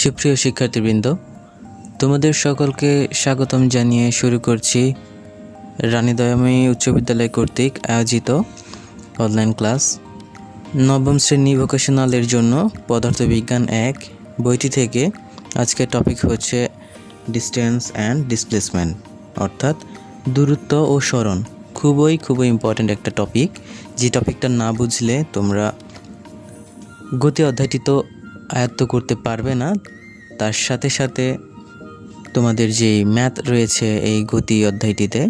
সুপ্রিয় শিক্ষার্থীবৃন্দ, তোমাদের সকলকে স্বাগতম জানিয়ে শুরু করছি রানী দয়াময়ী উচ্চ বিদ্যালয় কর্তৃক আয়োজিত অনলাইন ক্লাস নবম শ্রেণী ভোকেশনালের জন্য পদার্থবিজ্ঞান 1 বইটি থেকে। আজকের টপিক হচ্ছে ডিস্টেন্স অ্যান্ড ডিসপ্লেসমেন্ট, অর্থাৎ দূরত্ব ও সরণ। খুবই ইম্পর্ট্যান্ট একটা টপিক, যে টপিকটা না বুঝলে তোমরা গতি অধ্যায়টি তো আয়ত্ত করতে পারবে না, তার সাথে সাথে তোমাদের যে ম্যাথ রয়েছে এই গতি অধ্যায়টিতে,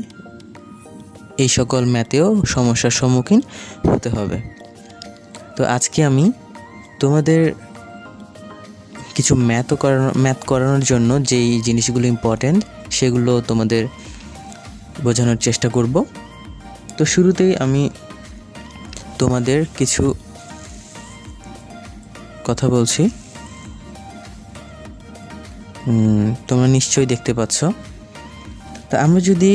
এই সকল ম্যাথেও সমস্যার সম্মুখীন হতে হবে। তো আজকে আমি তোমাদের কিছু ম্যাথ করানোর জন্য যেই জিনিসগুলো ইম্পর্ট্যান্ট সেগুলো তোমাদের বোঝানোর চেষ্টা করব। তো শুরুতেই আমি তোমাদের কিছু কথা বলছি, তোমরা নিশ্চয়ই দেখতে পাচ্ছ। তা আমরা যদি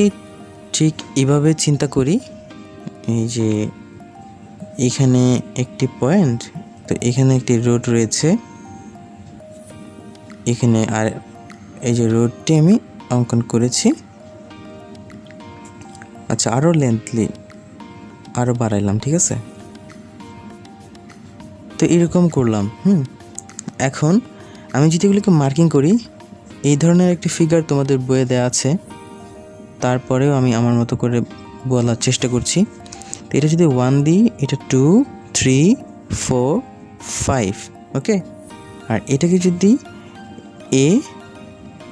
ঠিক এভাবে চিন্তা করি, এই যে এখানে একটি পয়েন্ট, তো এখানে একটি রোড রয়েছে, এখানে আর এই যে রোডটি আমি অঙ্কন করেছি। আচ্ছা, আরও লেন্থলি আরও বাড়াইলাম, ঠিক আছে। তো এরকম করলাম। এখন আমি যদি এগুলোকে মার্কিং করি, এই ধরনের একটি ফিগার তোমাদের বইয়ে দেওয়া আছে, তারপরেও আমি আমার মতো করে বলার চেষ্টা করছি। তো এটা যদি 1 দিই, এটা 2, 3, 4, 5, ওকে। আর এটাকে যদি এ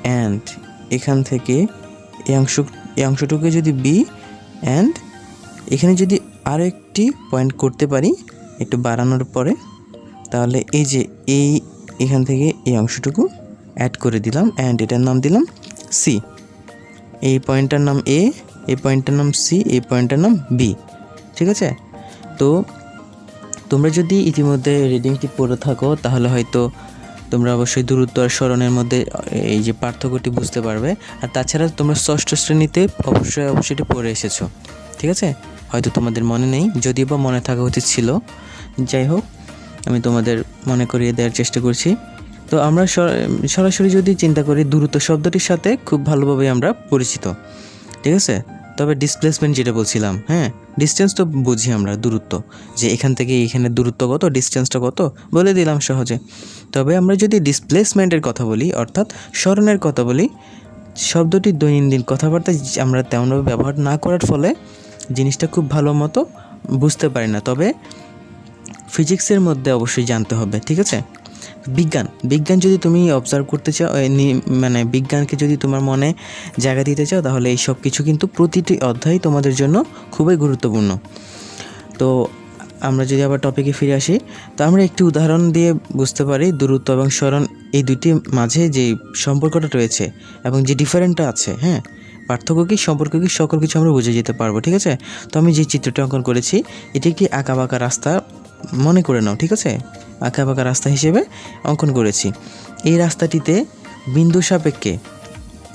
অ্যান্ড এখান থেকে এই অংশটুকু যদি বি অ্যান্ড এখানে যদি আরও একটি পয়েন্ট করতে পারি একটু বাড়ানোর পরে, তাহলে এই যে এখান থেকে এই অংশটুকু অ্যাড করে দিলাম অ্যান্ড এটার নাম দিলাম সি। এই পয়েন্টটার নাম এ, এই পয়েন্টটার নাম সি, এই পয়েন্টটার নাম বি, ঠিক আছে। তো তোমরা যদি ইতিমধ্যে রিডিংটি পড়ে থাকো, তাহলে হয়তো তোমরা অবশ্যই দূরত্ব আর সরণের মধ্যে এই যে পার্থক্যটি বুঝতে পারবে। আর তাছাড়া তোমরা ষষ্ঠ শ্রেণীতে অবশ্যই এটি পড়ে এসেছো, ঠিক আছে। হয়তো তোমাদের মনে নেই, যদিও বা মনে থাকা উচিত ছিল। যাই হোক, আমি তোমাদের মনে করিয়ে দেওয়ার চেষ্টা করছি। তো আমরা সরাসরি যদি চিন্তা করি, দূরত্ব শব্দটির সাথে খুব ভালোভাবে আমরা পরিচিত, ঠিক আছে। তবে ডিসপ্লেসমেন্ট যেটা বলছিলাম, ডিস্টেন্স তো বুঝি আমরা, দূরত্ব যে এখান থেকে এখানে দূরত্ব কত, ডিস্টেন্সটা কত বলে দিলাম সহজে। তবে আমরা যদি ডিসপ্লেসমেন্টের কথা বলি, অর্থাৎ সরণের কথা বলি, শব্দটি দৈনন্দিন কথাবার্তায় আমরা তেমনভাবে ব্যবহার না করার ফলে জিনিসটা খুব ভালো মতো বুঝতে পারি না। তবে ফিজিক্সের মধ্যে অবশ্যই জানতে হবে, ঠিক আছে। বিজ্ঞান যদি তুমি অবজার্ভ করতে চাও, মানে বিজ্ঞানকে যদি তোমার মনে জায়গা দিতে চাও, তাহলে এই সব কিছু কিন্তু প্রতিটি অধ্যায় তোমাদের জন্য খুবই গুরুত্বপূর্ণ। তো আমরা যদি আবার টপিকে ফিরে আসি, তো আমরা একটি উদাহরণ দিয়ে বুঝতে পারি দূরত্ব এবং সরণ এই দুইটির মাঝে যে সম্পর্কটা রয়েছে এবং যে ডিফারেন্টটা আছে, পার্থক্য কি, সম্পর্ক কি, সকল কিছু আমরা বুঝে যেতে পারবো, ঠিক আছে। তো আমি যে চিত্রটি অঙ্কন করেছি, এটি একটি আঁকাবাঁকা রাস্তা মনে করে নাও, ঠিক আছে। আঁকাবাঁকা রাস্তা হিসেবে অঙ্কন করেছি। এই রাস্তাটিতে বিন্দু সাপেক্ষে,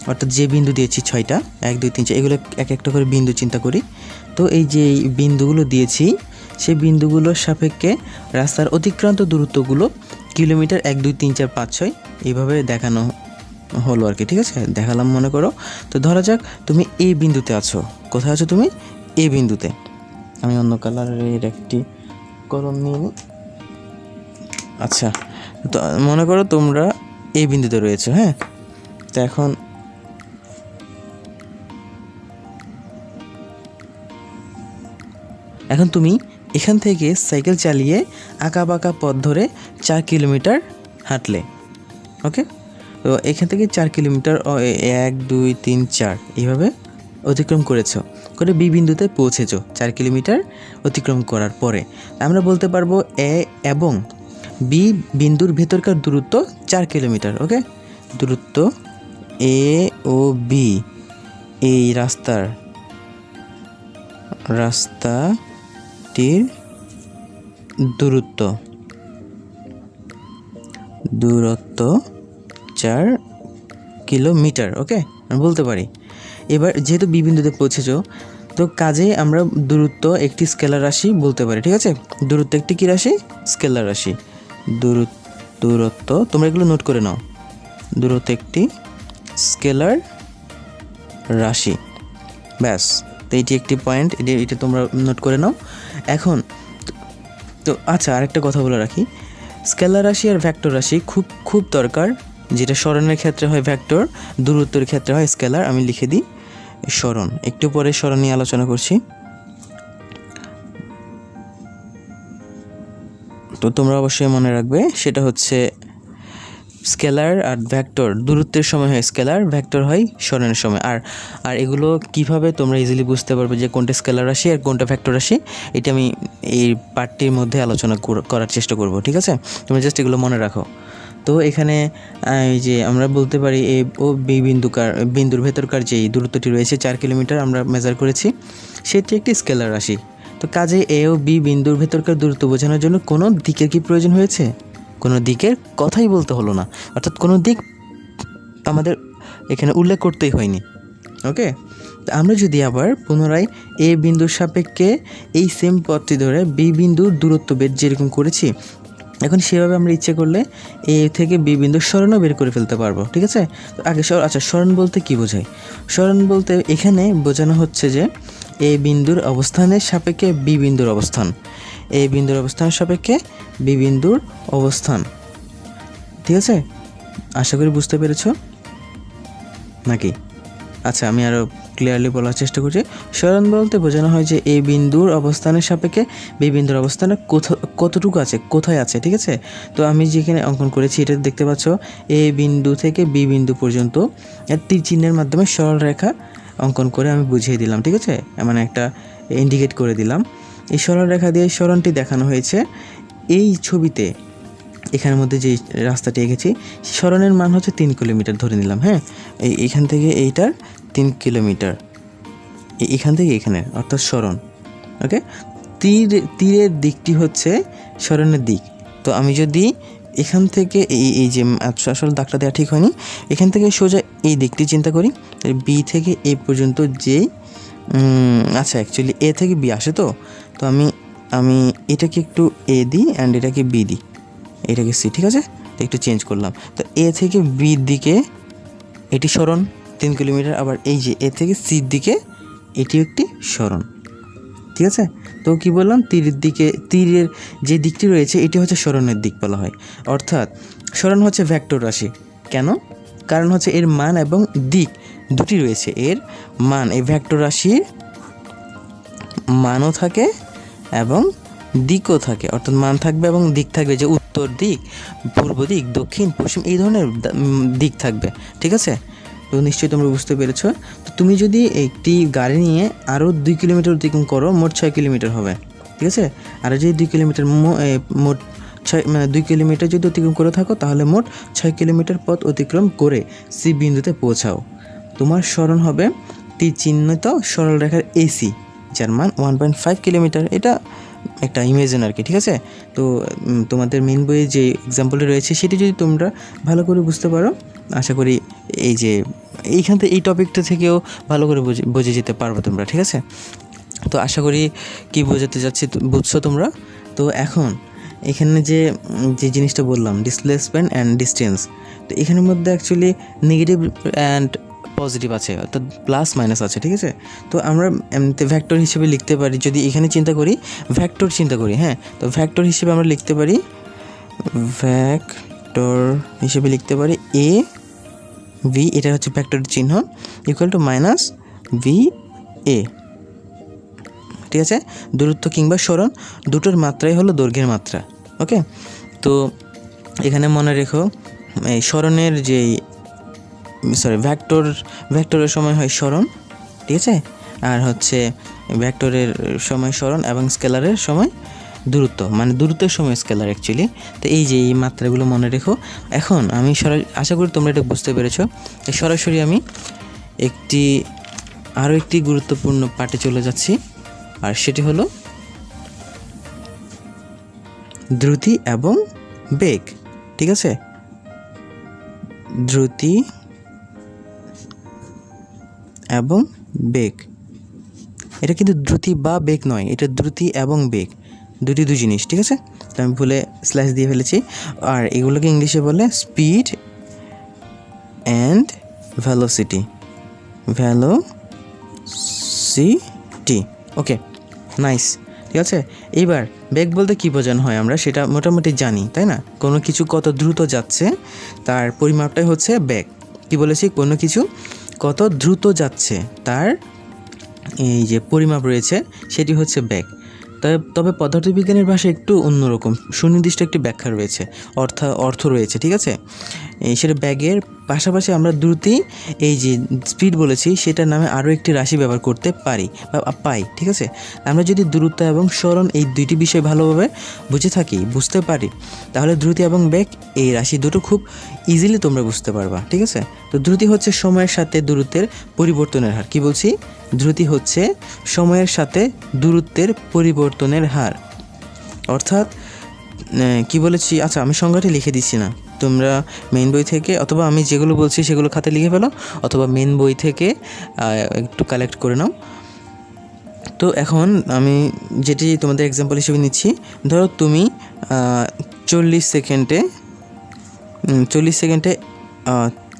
অর্থাৎ যে বিন্দু দিয়েছি 6টা, 1, 2, 3, 4, এগুলো এক একটা করে বিন্দু চিন্তা করি। তো এই যে বিন্দুগুলো দিয়েছি, সেই বিন্দুগুলোর সাপেক্ষে রাস্তার অতিক্রান্ত দূরত্বগুলো কিলোমিটার 1, 2, 3, 4, 5, 6 এইভাবে দেখানো হলো আর কি, ঠিক আছে। দেখালাম মনে করো। তো ধরা যাক তুমি এই বিন্দুতে আছো। কোথায় আছো তুমি? এই বিন্দুতে। আমি অন্য কালারের একটি কলম নিয়ে নিই। আচ্ছা, তো মনে করো তোমরা এই বিন্দুতে রয়েছো, তো এখন তুমি এখান থেকে সাইকেল চালিয়ে আঁকাবাঁকা পথ ধরে 4 কিলোমিটার হাঁটলে, ওকে। তো এখান থেকে 4 কিলোমিটার 1, 2, 3, 4 এইভাবে অতিক্রম করে বি বিন্দুতে পৌঁছেছো। 4 কিলোমিটার অতিক্রম করার পরে আমরা বলতে পারবো এ এবং বি বিন্দুর ভেতরকার দূরত্ব 4 কিলোমিটার, ওকে। দূরত্ব এ ও বি, এই রাস্তাটির দূরত্ব 4 কিলোমিটার, ওকে বলতে পারি। এবার যেহেতু বি বিন্দুতে পৌঁছেছো, তো কাজে আমরা দূরত্ব একটি স্কেলার রাশি বলতে পারি, ঠিক আছে। দূরত্ব একটি কী রাশি? স্কেলার রাশি। দূরত্ব তোমরা এগুলো নোট করে নাও। দূরত্ব একটি স্কেলার রাশি। ব্যাস, তো এটি একটি পয়েন্ট, এটা তোমরা নোট করে নাও। এখন তো আচ্ছা, আরেকটা কথা বলে রাখি, স্কেলার রাশি আর ভেক্টর রাশি খুব খুব দরকার। যেটা সরণের ক্ষেত্রে হয় ভেক্টর, দূরত্বের ক্ষেত্রে হয় স্কেলার। আমি লিখে দিই সরণ, একটু পরে সরণ নিয়ে আলোচনা করছি। তো তোমরা অবশ্যই মনে রাখবে, সেটা হচ্ছে স্কেলার আর ভেক্টর দূরত্বের সময় হয় স্কেলার, ভেক্টর হয় সরণের সময়। আর এগুলো কিভাবে তোমরা ইজিলি বুঝতে পারবে যে কোনটা স্কেলার রাশি আর কোনটা ভেক্টর রাশি, এটা আমি এই পার্টটির মধ্যে আলোচনা করার চেষ্টা করব, ঠিক আছে? তোমরা জাস্ট এগুলো মনে রাখো। তো এখানে এই যে আমরা বলতে পারি এ ও বি বিন্দুর ভেতরকার যেই দূরত্বটি রয়েছে 4 কিলোমিটার আমরা মেজার করেছি, সেটি একটি স্কেলার রাশি। তো কাজে এ ও বি বিন্দুর ভেতরকার দূরত্ব বোঝানোর জন্য কোনো দিকের কি প্রয়োজন হয়েছে? কোনো দিকের কথাই বলতে হলো না, অর্থাৎ কোনো দিক আমাদের এখানে উল্লেখ করতেই হয়নি। ওকে, আমরা যদি আবার পুনরায় এ বিন্দুর সাপেক্ষে এই সেম পথটি ধরে বি বিন্দুর দূরত্ব বের যেরকম করেছি, এখন সেভাবে আমরা ইচ্ছে করলে এ থেকে বি বিন্দুর সরণও বের করে ফেলতে পারবো, ঠিক আছে? তো আগে আচ্ছা, সরণ বলতে কি বোঝায়? সরণ বলতে এখানে বোঝানো হচ্ছে যে এ বিন্দুর অবস্থানের সাপেক্ষে বি বিন্দুর অবস্থান, এ বিন্দুর অবস্থানের সাপেক্ষে বি বিন্দুর অবস্থান, ঠিক আছে? আশা করি বুঝতে পেরেছো নাকি? আচ্ছা, আমি আরও ক্লিয়ারলি বলার চেষ্টা করছি। সরণ বলতে বোঝানো হয় যে এ বিন্দুর অবস্থানের সাপেক্ষে বি বিন্দুর অবস্থানে কতটুকু আছে, কোথায় আছে, ঠিক আছে? তো আমি যেখানে অঙ্কন করেছি এটা দেখতে পাচ্ছ, এ বিন্দু থেকে বি বিন্দু পর্যন্ত তীর চিহ্নের মাধ্যমে সরল রেখা অঙ্কন করে আমি বুঝিয়ে দিলাম, ঠিক আছে? মানে একটা ইন্ডিকেট করে দিলাম। এই সরল রেখা দিয়ে সরণটি দেখানো হয়েছে এই ছবিতে। এখানের মধ্যে যে রাস্তাটি এঁকেছি, সরণের মান হচ্ছে 3 কিলোমিটার ধরে নিলাম। হ্যাঁ, এইখান থেকে এইটার 3 কিলোমিটার, এখান থেকে এখানের, অর্থাৎ সরণ। ওকে, তীরের দিকটি হচ্ছে সরণের দিক। তো আমি যদি এখান থেকে এই যে আসলে দাগটা দেওয়া ঠিক হয়নি, এখান থেকে সোজা এই দিকটি চিন্তা করি, বি থেকে এ পর্যন্ত যে আচ্ছা অ্যাকচুয়ালি এ থেকে বি আসে, তো আমি এটাকে একটু এ দিই অ্যান্ড এটাকে বি দিই, এটাকে সি, ঠিক আছে? তো একটু চেঞ্জ করলাম। তো এ থেকে বির দিকে এটি সরণ 3 কিলোমিটার, আবার এই যে এ থেকে সির দিকে এটি একটি সরণ, ঠিক আছে? তো কি বললাম, তীরের যে দিকটি রয়েছে এটি হচ্ছে সরণের দিক বলা হয়। অর্থাৎ সরণ হচ্ছে ভেক্টর রাশি। কেন? কারণ হচ্ছে এর মান এবং দিক দুটি রয়েছে। এর মান, এই ভেক্টর রাশির মানও থাকে এবং দিকও থাকে, অর্থাৎ মান থাকবে এবং দিক থাকবে, যে উত্তর দিক, পূর্ব দিক, দক্ষিণ, পশ্চিম, এই ধরনের দিক থাকবে, ঠিক আছে? তো নিশ্চয়ই তোমরা বুঝতে পেরেছো। তো তুমি যদি একটি গাড়ি নিয়ে আরও 2 কিলোমিটার অতিক্রম করো, মোট 6 কিলোমিটার হবে, ঠিক আছে? আর যদি 2 কিলোমিটার মোট 2 কিলোমিটার যদি অতিক্রম করে থাকো, তাহলে মোট 6 কিলোমিটার পথ অতিক্রম করে সি বিন্দুতে পৌঁছাও। তোমার সরণ হবে তীর চিহ্নিত সরল রেখার এসি, যার মান 1.5 কিলোমিটার। এটা একটা ইমেজিন আর কি, ঠিক আছে? তো তোমাদের মেন বইয়ে যে এক্সাম্পলটা রয়েছে সেটি যদি তোমরা ভালো করে বুঝতে পারো, আশা করি এই যে এইখান থেকে এই টপিকটা থেকেও ভালো করে বুঝে যেতে পারবে তোমরা, ঠিক আছে? তো আশা করি কি বোঝাতে যাচ্ছি বুঝছো তোমরা। তো এখন এখানে যে জিনিসটা বললাম, ডিসপ্লেসমেন্ট অ্যান্ড ডিস্টেন্স, তো এখানের মধ্যে অ্যাকচুয়ালি নেগেটিভ অ্যান্ড পজিটিভ আছে, অর্থাৎ প্লাস মাইনাস আছে, ঠিক আছে? তো আমরা এমনিতে ভেক্টর হিসেবে লিখতে পারি, যদি এখানে চিন্তা করি, ভেক্টর চিন্তা করি, হ্যাঁ, তো ভেক্টর হিসেবে আমরা লিখতে পারি, ভেক্টর হিসেবে লিখতে পারি এ ভি, এটা হচ্ছে ভেক্টরের চিহ্ন, equal to minus V A, ঠিক আছে? দূরত্ব কিংবা সরণ দুটোর মাত্রাই হলো দৈর্ঘ্যের মাত্রা। ওকে, তো এখানে মনে রেখো, এই সরণের যেই ভেক্টরের সময় হয় সরণ, ঠিক আছে? আর হচ্ছে ভেক্টরের সময় সরণ এবং স্কেলারের সময় দূরত্ব, মানে দূরত্বের সময় স্কেলার অ্যাকচুয়ালি। তো এই যে এই মাত্রাগুলো মনে রেখো। এখন আমি আশা করি তোমরা এটা বুঝতে পেরেছো। সরাসরি আমি আরও একটি গুরুত্বপূর্ণ পার্টে চলে যাচ্ছি, আর সেটি হলো দ্রুতি এবং বেগ, ঠিক আছে? দ্রুতি এবং বেগ, এটা কিন্তু দ্রুতি বা বেগ নয়, এটা দ্রুতি এবং বেগ দুই জিনিস, ঠিক আছে? তো আমি ভুলে স্ল্যাশ দিয়ে ফেলেছি। আর এগুলোকে ইংলিশে বলে speed and velocity. Okay, nice. ঠিক আছে, এইবার বেগ বলতে কী বোঝানো হয় আমরা সেটা মোটামুটি জানি, তাই না? কোনো কিছু কত দ্রুত যাচ্ছে তার পরিমাপটাই হচ্ছে বেগ। কি বলেছি? কোনো কিছু কত দ্রুত যাচ্ছে তার এই যে পরিমাপ রয়েছে সেটি হচ্ছে বেগ। তবে পদার্থবিজ্ঞানের ভাষায় একটু অন্যরকম, সুনির্দিষ্ট একটি ব্যাখ্যা রয়েছে, অর্থ রয়েছে। ঠিক আছে, সেটা ব্যাগের পাশাপাশি আমরা দ্রুতি, এই যে স্পিড বলেছি সেটার নামে আরও একটি রাশি ব্যবহার করতে পারি বা পাই। ঠিক আছে, আমরা যদি দ্রুত এবং সরণ এই দুইটি বিষয় ভালোভাবে বুঝতে পারি, তাহলে দ্রুতি এবং বেগ এই রাশি দুটো খুব ইজিলি তোমরা বুঝতে পারবা। ঠিক আছে, তো দ্রুতি হচ্ছে সময়ের সাথে দূরত্বের পরিবর্তনের হার। কি বলছি? দ্রুতি হচ্ছে সময়ের সাথে দূরত্বের পরিবর্তনের হার। অর্থাৎ কি বলেছি? আচ্ছা, আমি সংজ্ঞাটি লিখে দিচ্ছি না, তোমরা মেন বই থেকে, অথবা আমি যেগুলো বলছি সেগুলো খাতে লিখে ফেলো, অথবা মেন বই থেকে একটু কালেক্ট করে নাও। তো এখন আমি যেটি তোমাদের এক্সাম্পল হিসেবে নিচ্ছি, ধরো তুমি 40 সেকেন্ডে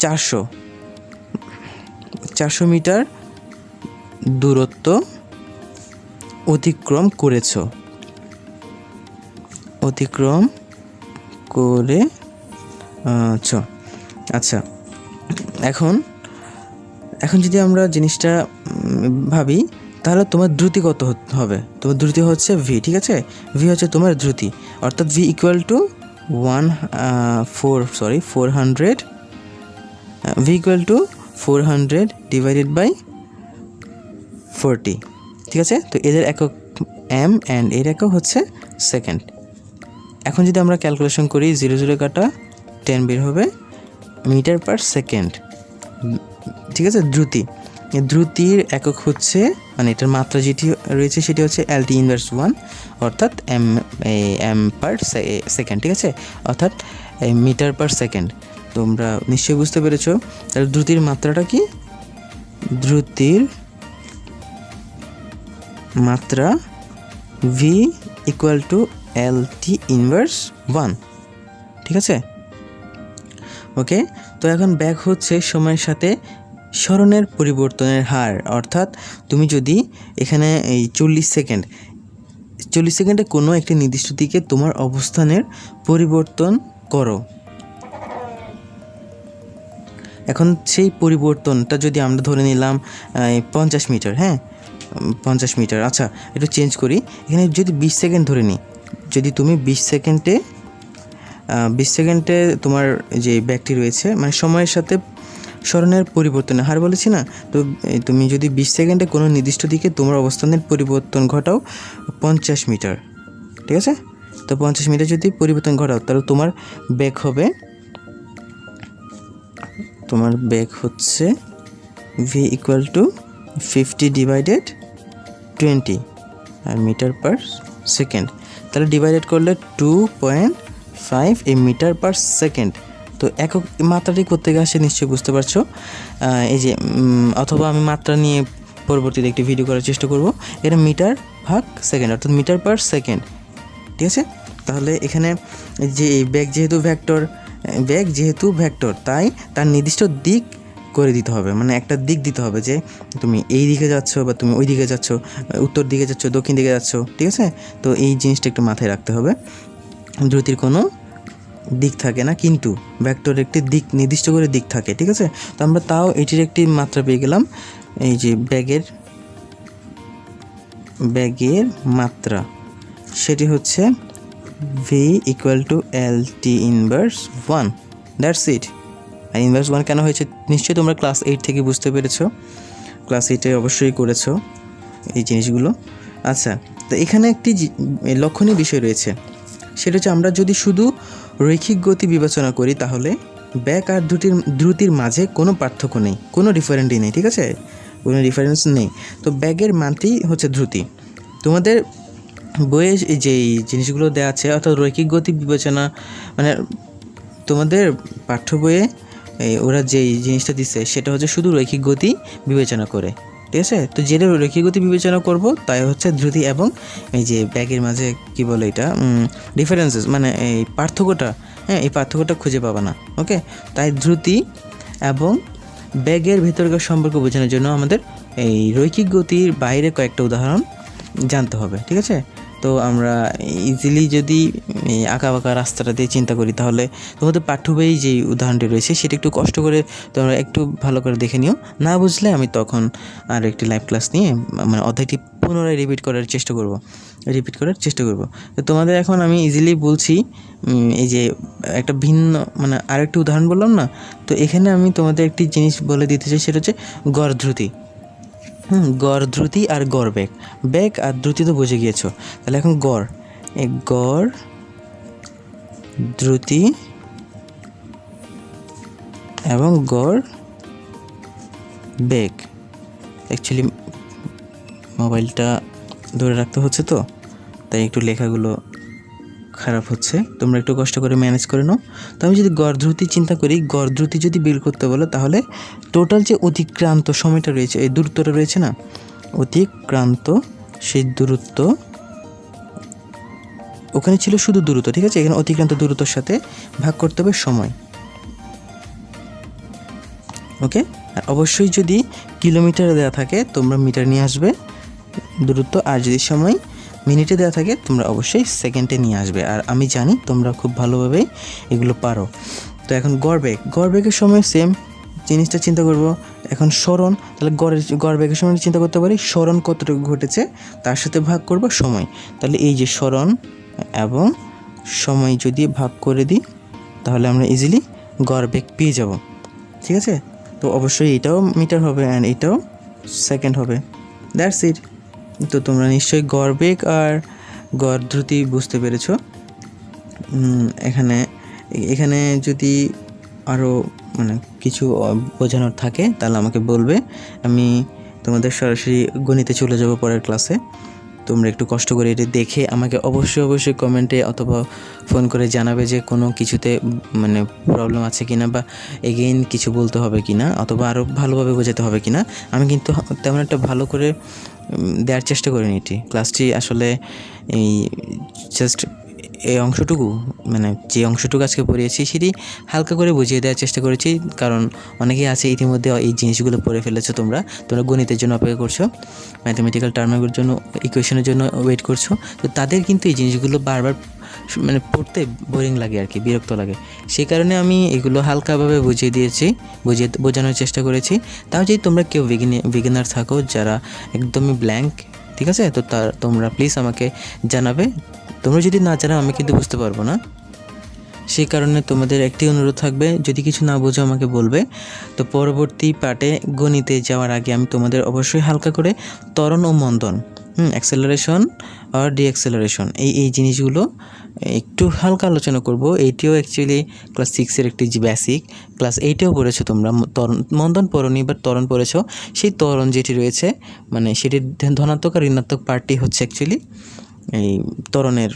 400 মিটার দূরত্ব অতিক্রম করেছ। আচ্ছা, এখন যদি আমরা জিনিসটা ভাবি, তাহলে তোমার দ্রুতি কত হবে? তোমার দ্রুতি হচ্ছে ভি। ঠিক আছে, ভি হচ্ছে তোমার দ্রুতি, অর্থাৎ V equal to 400 divided by 40। ঠিক আছে, তো এদের একক এম অ্যান্ড এর একক হচ্ছে সেকেন্ড। এখন যদি আমরা ক্যালকুলেশন করি, 0 কাটা 10 বের হবে মিটার পার সেকেন্ড। ঠিক আছে, দ্রুতির একক হচ্ছে, মানে এটার মাত্রা যেটি রয়েছে সেটি হচ্ছে LT ইনভার্স 1, অর্থাৎ এম পার সেকেন্ড। ঠিক আছে, অর্থাৎ মিটার পার সেকেন্ড। তোমরা নিশ্চয়ই বুঝতে পেরেছো। তাহলে দ্রুতির মাত্রাটা কি? দ্রুতির মাত্রা V equal to LT inverse 1। ঠিক আছে, ওকে। তো এখন ব্যাগ হচ্ছে সময়ের সাথে সরণের পরিবর্তনের হার। অর্থাৎ তুমি যদি এখানে এই 40 সেকেন্ডে কোনো একটি নির্দিষ্ট দিকে তোমার অবস্থানের পরিবর্তন করো, এখন সেই পরিবর্তনটা যদি আমরা ধরে নিলাম 50 মিটার, হ্যাঁ 50 মিটার। আচ্ছা, একটু চেঞ্জ করি, এখানে যদি 20 সেকেন্ড ধরে নিই, যদি তুমি 20 সেকেন্ডে তোমার যে ব্যাগটি রয়েছে, মানে সময়ের সাথে সরণের পরিবর্তনের হার বলেছি না, তো তুমি যদি 20 সেকেন্ডে কোনো নির্দিষ্ট দিকে তোমার অবস্থানের পরিবর্তন ঘটাও 50 মিটার। ঠিক আছে, তো 50 মিটার যদি পরিবর্তন ঘটাও, তাহলে তোমার ব্যাগ হচ্ছে V ইকুয়াল টু 50 ডিভাইডেড 20 আর মিটার পার সেকেন্ড। তাহলে ডিভাইডেড করলে 2.5 মিটার পার সেকেন্ড। তো একক মাত্রাটি করতে গেছে নিশ্চয়ই বুঝতে পারছো। এই যে অথবা আমি মাত্রা নিয়ে পরবর্তীতে একটি ভিডিও করার চেষ্টা করব। এটা মিটার ভাগ সেকেন্ড, অর্থাৎ মিটার পার সেকেন্ড। ঠিক আছে, তাহলে এখানে যে ব্যাগ যেহেতু ভেক্টর, তাই তার নির্দিষ্ট দিক করে দিতে হবে, মানে একটা দিক দিতে হবে যে তুমি এই দিকে যাচ্ছ বা তুমি ওই দিকে যাচ্ছ, উত্তর দিকে যাচ্ছ, দক্ষিণ দিকে যাচ্ছ। ঠিক আছে, তো এই জিনিসটা একটু মাথায় রাখতে হবে। দ্রুতির কোনো দিক থাকে না, কিন্তু ভেক্টর একটি দিক, নির্দিষ্ট করে দিক থাকে। ঠিক আছে, তো আমরা তাও এটির একটি মাত্রা পেয়ে গেলাম। এই যে ব্যাগের মাত্রা, সেটি হচ্ছে V equal to LT inverse 1। That's it. আর ইনভার্স 1 কেন হয়েছে নিশ্চয়ই তোমরা ক্লাস 8 থেকে বুঝতে পেরেছো, ক্লাস 8-এ অবশ্যই করেছো এই জিনিসগুলো। আচ্ছা, তো এখানে একটি লক্ষণীয় বিষয় রয়েছে, সেটা হচ্ছে আমরা যদি শুধু রৈখিক গতি বিবেচনা করি, তাহলে ব্যাগ আর দ্রুতির মাঝে কোনো পার্থক্য নেই, কোনো ডিফারেন্টই নেই। ঠিক আছে, কোনো ডিফারেন্স নেই। তো ব্যাগের মানটি হচ্ছে দ্রুতি। তোমাদের বইয়ে যেই জিনিসগুলো দেওয়া আছে, অর্থাৎ রৈখিক গতি বিবেচনা, মানে তোমাদের পাঠ্য বইয়ে ওরা যেই জিনিসটা দিচ্ছে সেটা হচ্ছে শুধু রৈখিক গতি বিবেচনা করে। ঠিক আছে, তো যেটা রৈখিক গতি বিবেচনা করব তাই হচ্ছে দ্রুতি এবং এই যে ব্যাগের মাঝে কি বলে এটা ডিফারেন্সেস, মানে এই পার্থক্যটা, হ্যাঁ এই পার্থক্যটা খুঁজে পাবা না। ওকে, তাই দ্রুতি এবং বেগের ভেতরকার সম্পর্ক বোঝানোর জন্য আমাদের এই রৈখিক গতির বাইরে কয়েকটা উদাহরণ জানতে হবে, ঠিক আছে? তো আমরা ইজিলি যদি আঁকা বাঁকা রাস্তাটা দিয়ে চিন্তা করি তাহলে তোমাদের পাঠ্য বইয়ে যে উদাহরণটি রয়েছে সেটা একটু কষ্ট করে তোমরা একটু ভালো করে দেখে নিও। না বুঝলে আমি তখন আর একটি লাইভ ক্লাস নিয়ে মানে অধ্যায়টি পুনরায় রিপিট করার চেষ্টা করব। তো তোমাদের এখন আমি ইজিলি বলছি, এই যে একটা ভিন্ন মানে আরেকটি উদাহরণ বললাম না, তো এখানে আমি তোমাদের একটি জিনিস বলে দিতে চাই, সেটা হচ্ছে গড় দ্রুতি। গড় দ্রুতি আর গড় বেগ, বেগ আর দ্রুতি তো বুঝে গিয়েছো। তাহলে এখন গড় দ্রুতি এবং গড় বেগ। অ্যাকচুয়ালি মোবাইলটা ধরে রাখতে হচ্ছে তো তাই একটু লেখাগুলো খারাপ হচ্ছে, তোমরা একটু কষ্ট করে ম্যানেজ করে নাও। তো আমি যদি গড় দ্রুতি চিন্তা করি, গড় দ্রুতি যদি বের করতে বলো তাহলে টোটাল যে অতিক্রান্ত সময়টা রয়েছে, এই দূরত্বটা রয়েছে না, অতিক্রান্ত সেই দূরত্ব, ওখানে ছিল শুধু দূরত্ব, ঠিক আছে? এখানে অতিক্রান্ত দূরত্বের সাথে ভাগ করতে হবে সময়। ওকে, আর অবশ্যই যদি কিলোমিটারে দেওয়া থাকে তোমরা মিটার নিয়ে আসবে দূরত্ব, আর যদি সময় মিনিটে দেওয়া থাকে তোমরা অবশ্যই সেকেন্ডে নিয়ে আসবে। আর আমি জানি তোমরা খুব ভালোভাবেই এগুলো পারো। তো এখন গড় বেগের সময় সেম জিনিসটা চিন্তা করব। এখন সরণ, তাহলে গড় বেগের সময় চিন্তা করতে পারি সরণ কতটুকু ঘটেছে তার সাথে ভাগ করব সময়। তাহলে এই যে সরণ এবং সময় যদি ভাগ করে দিই তাহলে আমরা ইজিলি গড় বেগ পেয়ে যাব, ঠিক আছে? তো অবশ্যই এটাও মিটার হবে অ্যান্ড এটাও সেকেন্ড হবে, দ্যাটস ইট। তো তোমরা নিশ্চয়ই গড় বেগ আর গড় দ্রুতি বুঝতে পেরেছো। এখানে যদি আরও মানে কিছু বোঝানোর থাকে তাহলে আমাকে বলবে, আমি তোমাদের সরাসরি গণিতে চলে যাব পরের ক্লাসে। তোমরা একটু কষ্ট করে এটা দেখে আমাকে অবশ্যই কমেন্টে অথবা ফোন করে জানাবে যে কোনো কিছুতে মানে প্রবলেম আছে কিনা, বা এগেইন কিছু বলতে হবে কিনা, অথবা আরও ভালোভাবে বোঝাতে হবে কিনা। আমি কিন্তু তেমন একটা ভালো করে দেওয়ার চেষ্টা করিনি এটি ক্লাসটি, আসলে এই জাস্ট এই অংশটুকু মানে যে অংশটুকু আজকে পড়িয়েছি সেটি হালকা করে বুঝিয়ে দেওয়ার চেষ্টা করেছি, কারণ অনেকেই আছে ইতিমধ্যে এই জিনিসগুলো পড়ে ফেলেছো, তোমরা গণিতের জন্য অপেক্ষা করছো, ম্যাথমেটিক্যাল টার্মের জন্য, ইকুয়েশনের জন্য ওয়েট করছো। তো তাদের কিন্তু এই জিনিসগুলো বারবার মানে পড়তে বোরিং লাগে আর কি, বিরক্ত লাগে। সেই কারণে আমি এগুলো হালকাভাবে বোঝানোর চেষ্টা করেছি। তাও যদি তোমরা কেউ বিগিনার থাকো যারা একদমই ব্ল্যাঙ্ক, ঠিক আছে, তো তোমরা প্লিজ আমাকে জানাবে। তোমরা যদি না জানাও আমি কিন্তু বুঝতে পারবো না। সেই কারণে তোমাদের একটি অনুরোধ থাকবে, যদি কিছু না বোঝো আমাকে বলবে। তো পরবর্তী পার্টে গণিতে যাওয়ার আগে আমি তোমাদের অবশ্যই হালকা করে ত্বরণ ও মন্দন, অ্যাক্সেলারেশন আর ডিঅ্যাক্সেলারেশন, এই জিনিসগুলো একটু হালকা আলোচনা করব। এইটিও অ্যাকচুয়ালি ক্লাস 6-এর একটি যে বেসিক, ক্লাস 8-এও পড়েছো তোমরা, মন্দন পড়োনি বাট ত্বরণ পড়েছো। সেই ত্বরণ যেটি রয়েছে মানে সেটির ধনাত্মক আর ঋণাত্মক পার্টটি হচ্ছে অ্যাকচুয়ালি এই ত্বরণের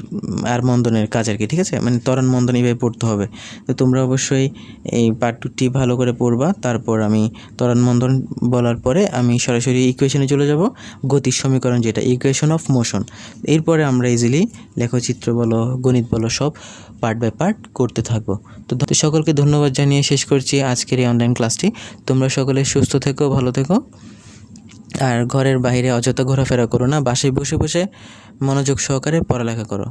আর মন্দনের কাজ আর কি, ঠিক আছে? মানে ত্বরণ মন্দন এইভাবে পড়তে হবে। তো তোমরা অবশ্যই এই পার্টটি ভালো করে পড়বা। তারপর আমি ত্বরণ মন্দন বলার পরে আমি সরাসরি ইকুয়েশনে চলে যাব, গতির সমীকরণ যেটা ইকুয়েশন অফ মোশন। এরপরে আমরা ইজিলি লেখচিত্র বলো, গণিত বলো, সব পার্ট বাই পার্ট করতে থাকবো। তো সকলকে ধন্যবাদ জানিয়ে শেষ করছি আজকের এই অনলাইন ক্লাসটি। তোমরা সকলে সুস্থ থেকো, ভালো থেকো, আর ঘরের বাইরে অযথা ঘোরাফেরা করো না, বাসায় বসে বসে মনোযোগ সহকারে পড়ালেখা করো।